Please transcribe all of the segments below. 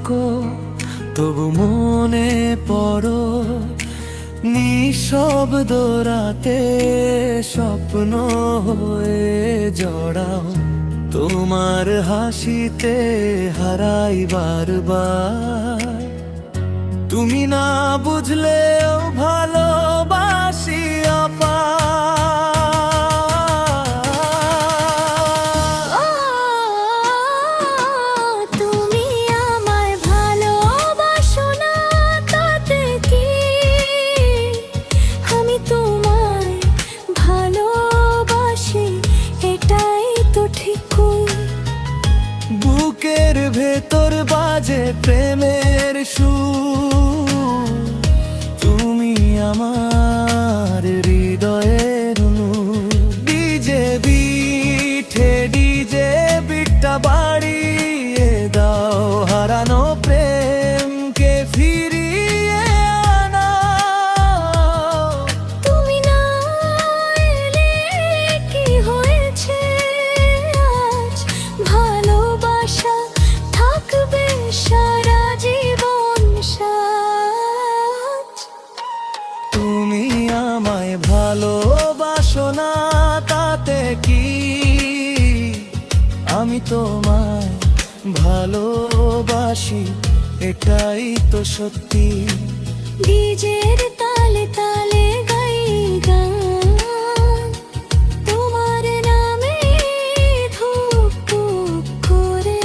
থাকো তবু মনে পড়ো, নিঃশব্দ রাতে স্বপ্ন হয়ে জড়াও। তোমার হাসিতে হারাই বারবার, তুমি না বুঝলেও ভালোবাসি আপা। তুমি আমায় ভালোবাসো না তাতে কি, আমি তোমায় ভালোবাসি এটাই তো ঠিক। বুকের ভেতর বাজে প্রেমের সুর, তুমি আমার হৃদয়ের নূর। ডিজে বিটটা বাড়িয়ে দাও, হারানো প্রেমকে ফিরিয়ে আনা। তুমি না এলে কি হয়েছে আজ, ভালোবাসা থাকবে সারা জীবন সাজ। তুমি আমায় ভালোবাসো না তাতে কি, আমি তোমায় ভালোবাসি এটাই তো সত্যি। ডিজের তালে তালে গাই গান, তোমার নামে ধুপ ধুপ করে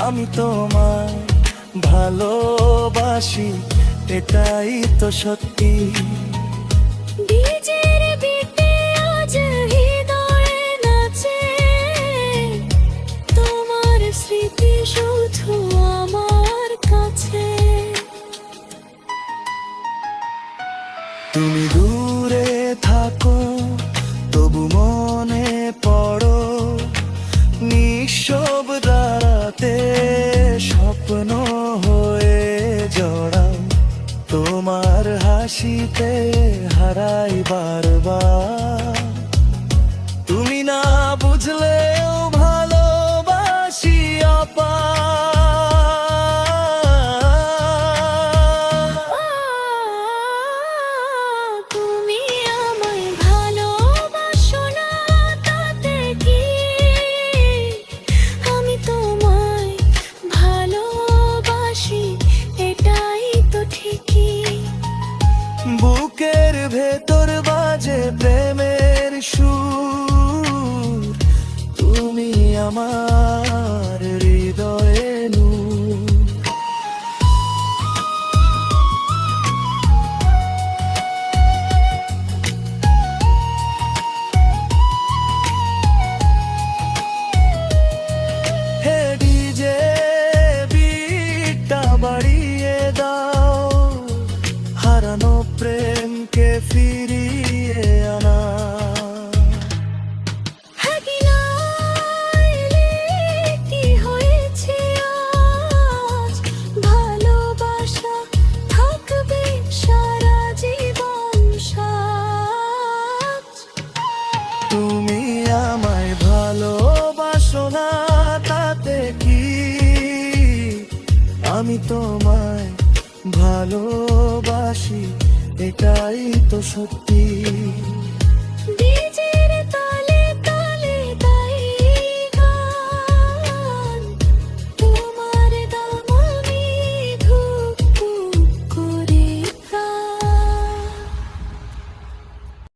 আমি তোমায় ভালোবাসি এটাই তো সত্যি। ডিজের বিটে আজ হৃদয়ে নাচে, তোমার স্মৃতি শুধু আমার কাছে। তুমি দূরে থাকো তবু মনে পড়ো, নিঃশব্দ রাতে স্বপ্ন হয়ে জড়াও। তোমার হাসিতে হারাই বারবার, তুমি না বুঝলেও ভালোবাসি আপা। তুমি আমায় ভালোবাসো না তাতে কি, আমি তোমায় ভালোবাসি এটাই তো ঠিকই। বুকের ভেতর বাজে প্রেমের সুর, তুমি আমার হৃদয়ে নূর। হে ডিজে বিটটা বাড়িয়ে দাও, হারানো প্রেমকে ফিরিয়ে আনা। কি হয়েছে আজ, ভালোবাসা থাকবে সারা জীবন সাজ। তুমি আমায় ভালোবাসো না তাতে কি, আমি তোমায় ভালোবাসি এটাই তো সত্যি।